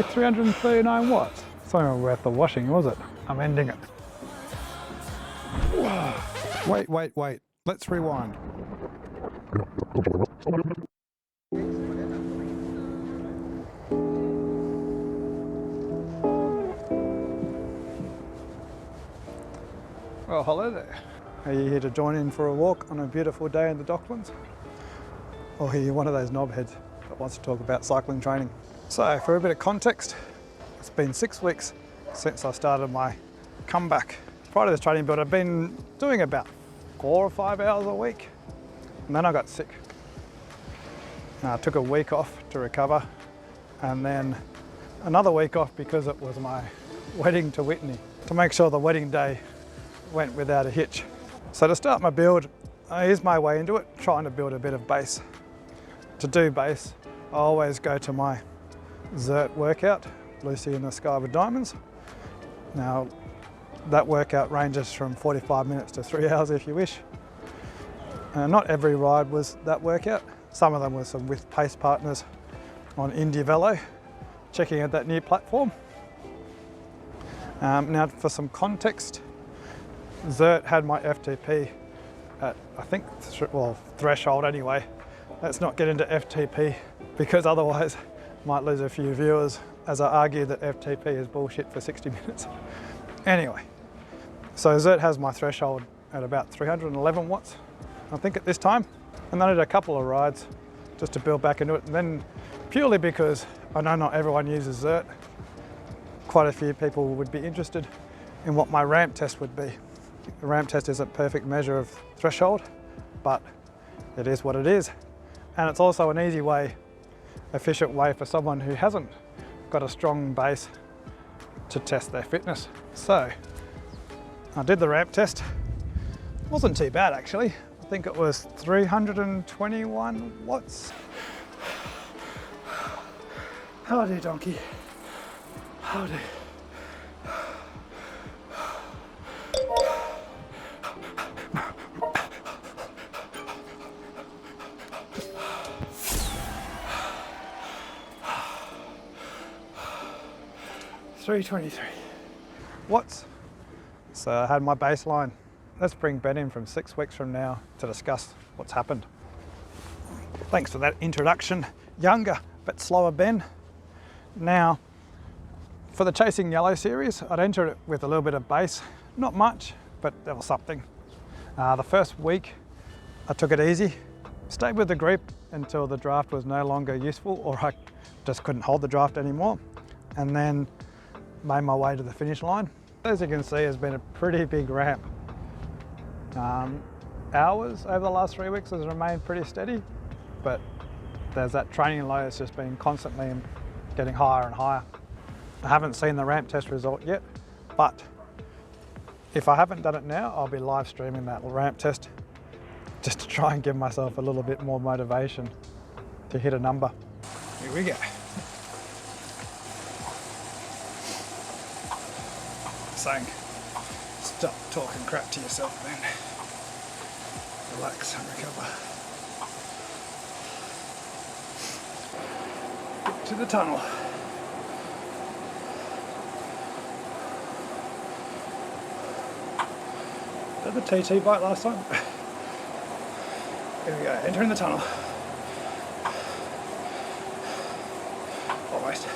339 watts. It's not even worth the washing, was it? I'm ending it. Whoa. Wait. Let's rewind. Well, hello there. Are you here to join in for a walk on a beautiful day in the Docklands? Or are you one of those knobheads that wants to talk about cycling training? So, for a bit of context, it's been 6 weeks since I started my comeback. Prior to this training build, I've been doing about 4 or 5 hours a week, and then I got sick. I took a week off to recover, and then another week off because it was my wedding to Whitney, to make sure the wedding day went without a hitch. So to start my build, I eased my way into it, trying to build a bit of base. To do base, I always go to my Zert workout, Lucy in the Sky with Diamonds. Now, that workout ranges from 45 minutes to 3 hours if you wish. Not every ride was that workout. Some of them were with pace partners on Indy Velo, checking out that new platform. Now, for some context, Zert had my FTP at, I think, threshold anyway. Let's not get into FTP because otherwise might lose a few viewers as I argue that FTP is bullshit for 60 minutes. Anyway, so Zert has my threshold at about 311 watts, I think at this time. And then I did a couple of rides just to build back into it. And then purely because I know not everyone uses Zert, quite a few people would be interested in what my ramp test would be. The ramp test is a perfect measure of threshold, but it is what it is. And it's also an easy way, efficient way for someone who hasn't got a strong base to test their fitness. So I did the ramp test. It wasn't too bad actually. I think it was 321 watts. Howdy donkey, howdy. $323 watts. So I had my baseline. Let's bring Ben in from 6 weeks from now to discuss what's happened. Thanks for that introduction, younger but slower Ben. Now, for the Chasing Yellow series, I'd entered it with a little bit of base. Not much, but there was something. The first week, I took it easy, stayed with the group until the draft was no longer useful or I just couldn't hold the draft anymore. And then made my way to the finish line. As you can see, it's been a pretty big ramp. Hours over the last 3 weeks has remained pretty steady, but there's that training low that's just been constantly getting higher and higher. I haven't seen the ramp test result yet, but if I haven't done it now, I'll be live streaming that ramp test just to try and give myself a little bit more motivation to hit a number. Here we go. Saying, stop talking crap to yourself then. Relax and recover. Get to the tunnel. Did the TT bite last time? Here we go, entering the tunnel. Almost.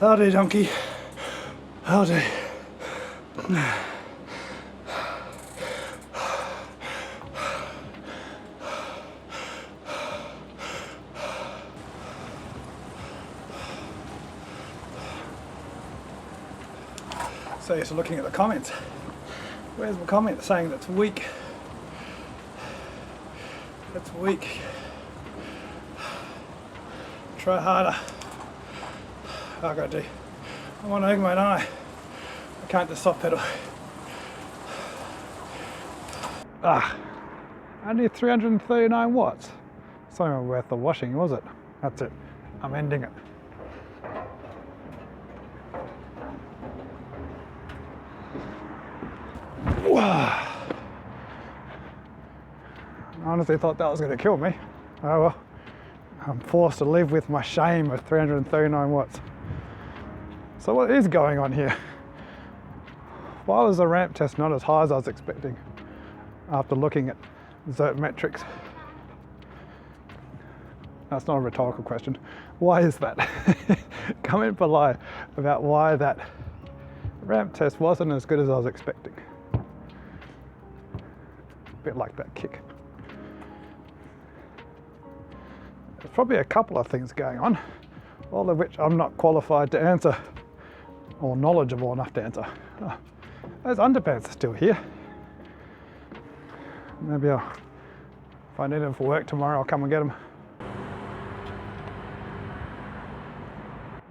Howdy, donkey. Howdy. So you're looking at the comments. Where's my comment saying that's weak? That's weak. Try harder. I gotta do. I'm on egg, mate, aren't I? I can't just soft pedal. Only 339 watts. It's not even worth the washing, was it? That's it. I'm ending it. I honestly thought that was going to kill me. Oh well, I'm forced to live with my shame of 339 watts. So what is going on here? Why was the ramp test not as high as I was expecting after looking at Zert metrics? That's not a rhetorical question. Why is that? Comment below about why that ramp test wasn't as good as I was expecting. A bit like that kick. There's probably a couple of things going on, all of which I'm not qualified to answer or knowledgeable enough to answer. Oh, those underpants are still here. Maybe if I need them for work tomorrow, I'll come and get them.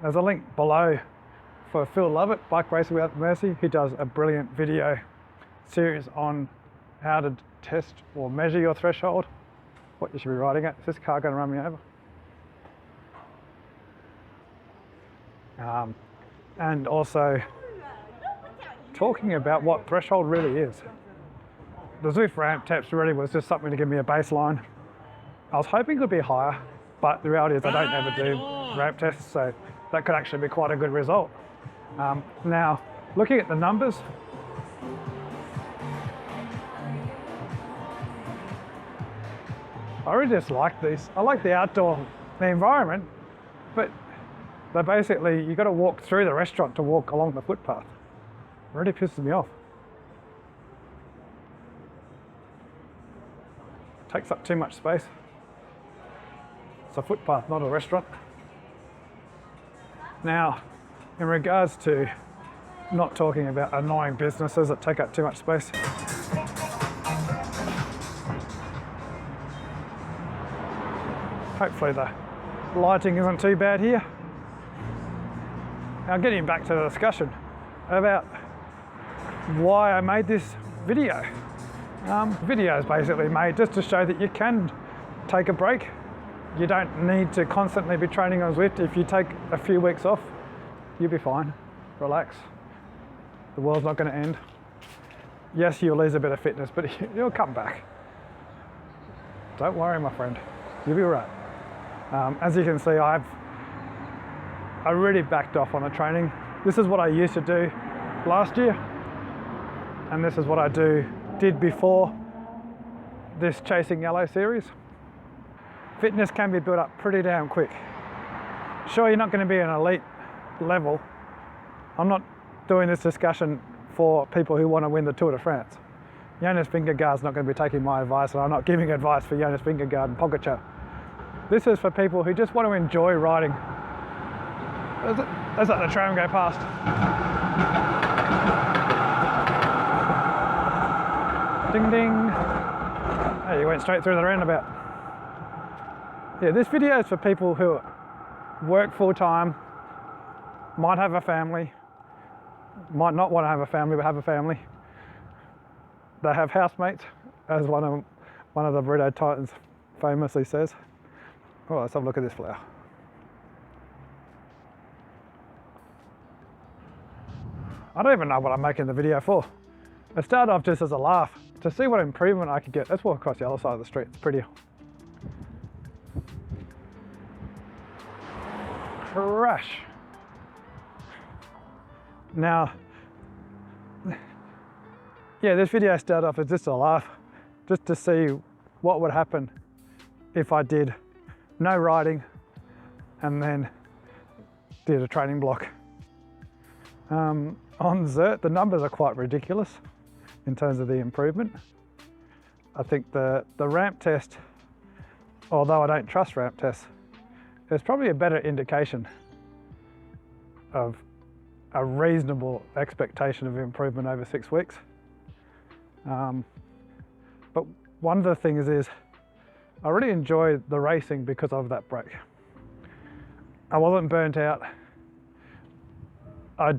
There's a link below for Phil Lovett, Bike Racing Without Mercy. He does a brilliant video series on how to test or measure your threshold, what you should be riding at. Is this car going to run me over? And also talking about what threshold really is. The Zwift ramp test really was just something to give me a baseline. I was hoping it would be higher, but the reality is I don't ever do ramp tests, so that could actually be quite a good result. Now, looking at the numbers, I really just like these. I like the outdoor, the environment, but they basically, you got to walk through the restaurant to walk along the footpath. It really pisses me off. It takes up too much space. It's a footpath, not a restaurant. Now, in regards to not talking about annoying businesses that take up too much space, hopefully the lighting isn't too bad here. Now getting back to the discussion about why I made this video. The video is basically made just to show that you can take a break. You don't need to constantly be training on Zwift. If you take a few weeks off, you'll be fine. Relax. The world's not going to end. Yes, you'll lose a bit of fitness, but you'll come back. Don't worry, my friend. You'll be all right. As you can see, I really backed off on the training. This is what I used to do last year, and this is what I did before this Chasing Yellow series. Fitness can be built up pretty damn quick. Sure, you're not going to be an elite level. I'm not doing this discussion for people who want to win the Tour de France. Jonas Vingegaard's not going to be taking my advice, and I'm not giving advice for Jonas Vingegaard and Pogačar. This is for people who just want to enjoy riding. Let's let the tram go past. Ding ding. Hey, you went straight through the roundabout. Yeah, this video is for people who work full time, might have a family, might not want to have a family, but have a family. They have housemates, as one of the Burrito Titans famously says. Oh, let's have a look at this flower. I don't even know what I'm making the video for. It started off just as a laugh, to see what improvement I could get. Let's walk across the other side of the street, it's prettier. Crash. Now, yeah, this video started off as just a laugh, just to see what would happen if I did no riding and then did a training block. On Xert, the numbers are quite ridiculous in terms of the improvement. I think the ramp test, although I don't trust ramp tests, is probably a better indication of a reasonable expectation of improvement over 6 weeks. But one of the things is I really enjoyed the racing because of that break. I wasn't burnt out. I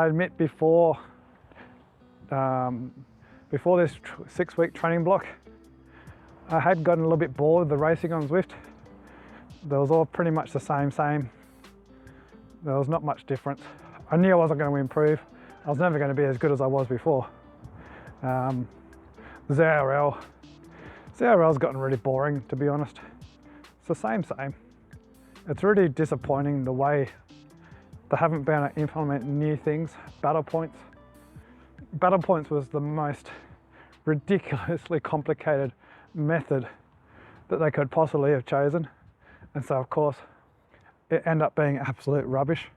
admit before this 6-week training block, I had gotten a little bit bored of the racing on Zwift. There was all pretty much the same. There was not much difference. I knew I wasn't going to improve. I was never going to be as good as I was before. ZRL's gotten really boring, to be honest. It's the same. It's really disappointing the way they haven't been able to implement new things. Battle points was the most ridiculously complicated method that they could possibly have chosen, and so of course it ended up being absolute rubbish.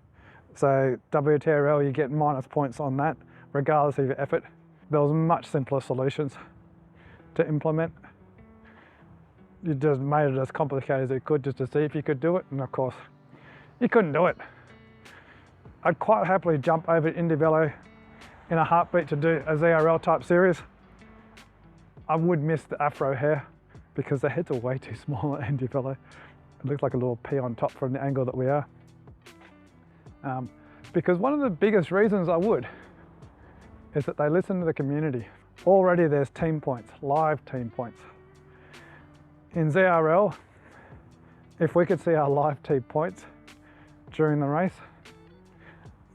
So WTRL, you get minus points on that regardless of your effort. There was much simpler solutions to implement. You just made it as complicated as you could just to see if you could do it, and of course you couldn't do it. I'd quite happily jump over to Indivelo in a heartbeat to do a ZRL type series. I would miss the afro hair because the heads are way too small at Indivelo. It looks like a little pea on top from the angle that we are. Because one of the biggest reasons I would is that they listen to the community. Already there's team points, live team points. In ZRL, if we could see our live team points during the race,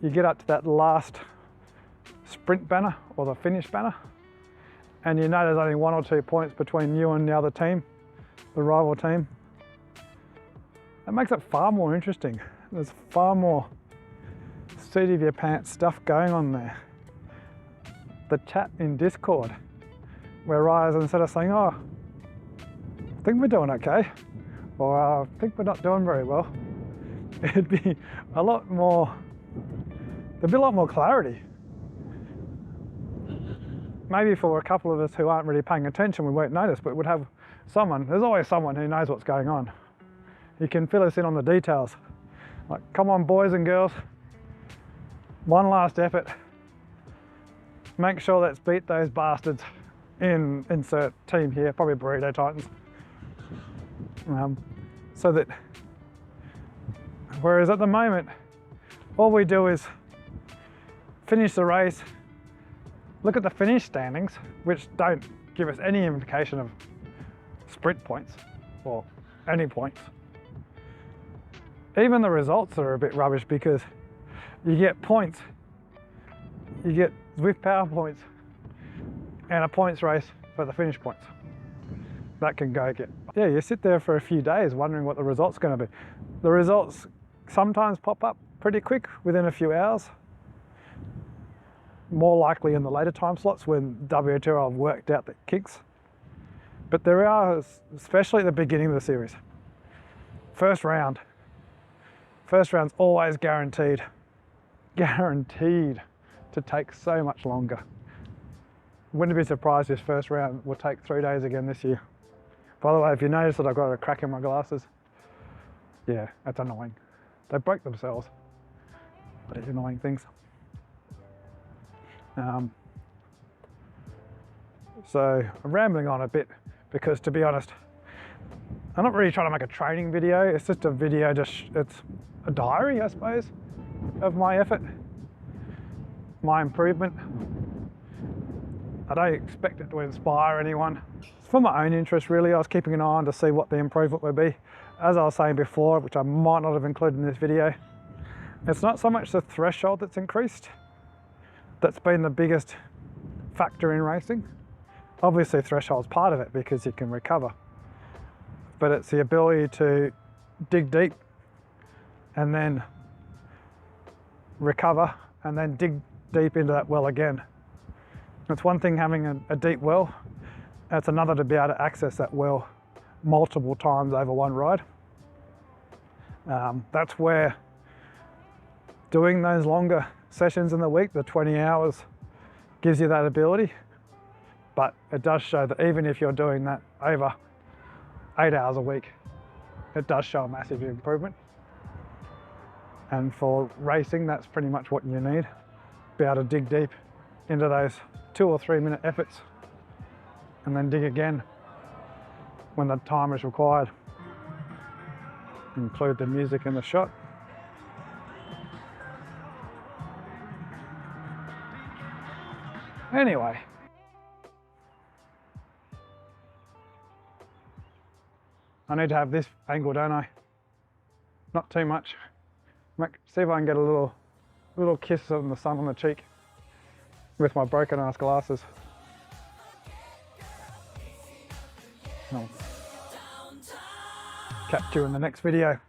you get up to that last sprint banner or the finish banner, and you know there's only 1 or 2 points between you and the other team, the rival team. That makes it far more interesting. There's far more seat of your pants stuff going on there. The chat in Discord, where riders, instead of saying, "Oh, I think we're doing okay," or "I think we're not doing very well," it'd be a lot more, there'd be a lot more clarity. Maybe for a couple of us who aren't really paying attention, we won't notice, but we'd have someone, there's always someone who knows what's going on. You can fill us in on the details. Like, come on boys and girls, one last effort. Make sure let's beat those bastards in insert team here, probably Burrito Titans. So that, whereas at the moment, all we do is finish the race, look at the finish standings, which don't give us any indication of sprint points or any points. Even the results are a bit rubbish because you get points, you get Zwift power points and a points race for the finish points. That can go get, yeah, you sit there for a few days wondering what the result's going to be. The results sometimes pop up pretty quick within a few hours. More likely in the later time slots when WTO have worked out the kinks. But there are, especially at the beginning of the series, first round's always guaranteed to take so much longer. Wouldn't be surprised if first round will take 3 days again this year. By the way, if you notice that I've got a crack in my glasses, yeah, that's annoying. They break themselves. These annoying things. So I'm rambling on a bit because, to be honest, I'm not really trying to make a training video. It's just a video, it's a diary, I suppose, of my effort, my improvement. I don't expect it to inspire anyone. It's for my own interest, really. I was keeping an eye on to see what the improvement would be. As I was saying before, which I might not have included in this video, it's not so much the threshold that's increased that's been the biggest factor in racing. Obviously threshold's part of it because you can recover, but it's the ability to dig deep and then recover and then dig deep into that well again. It's one thing having a deep well, It's another to be able to access that well multiple times over one ride. That's where doing those longer sessions in the week, the 20 hours, gives you that ability. But it does show that even if you're doing that over 8 hours a week, it does show a massive improvement. And for racing, that's pretty much what you need. Be able to dig deep into those 2 or 3 minute efforts and then dig again when the time is required. Include the music in the shot. Anyway, I need to have this angle, don't I? Not too much. See if I can get a little kiss of the sun on the cheek with my broken ass glasses. I'll catch you in the next video.